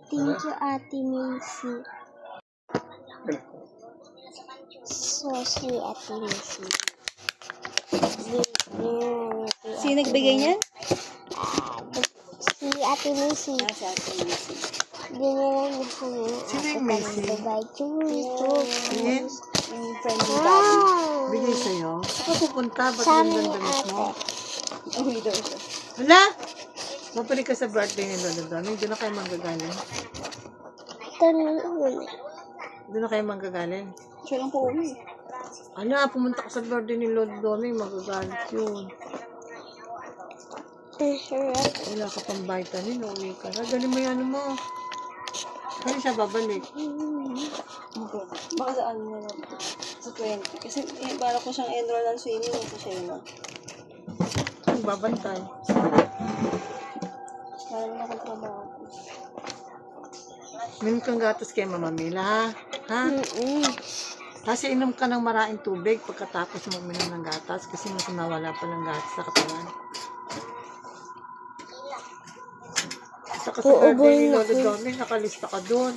Thank you, Ate Macy. So sweet, Ate Macy. Sino nagbigay niyan? Si Ate Macy. Si Ate Macy. Ganyan lang kami. Sino yung Macy? Bye-bye. Ayan. Yung friend ni Daddy. Bigay sa'yo? Saan ka pupunta? Ba't Sa yung amin ni damit mo? ate. Uwi daw siya. Hala! Mapalik ka sa birthday ni Lolo Donnie. Doon na kayo manggagaling. Ito naman. Doon na kayo manggagaling. Siya lang po uwi. Ala, pumunta ka sa birthday ni Lolo Donnie. Magagalit yun. Ang sarap. Wala ka pang vitamin. Uwi ka na. Dali mo yan mo. Kaya siya babalik. Baka sa ano na lang. Sa 20. Kasi bala ko siyang enroll ng swimming sa siya na. Babantay. Wala naman akong trabaho. Minum kang gatas kay Mama Mila, ha? Ha? Kasi inom ka ng maraming tubig pagkatapos mo uminom ng gatas kasi mas nawala pa ng gatas sa katawan. Saka sa birthday ni Lolo Donnie, nakalista ka doon.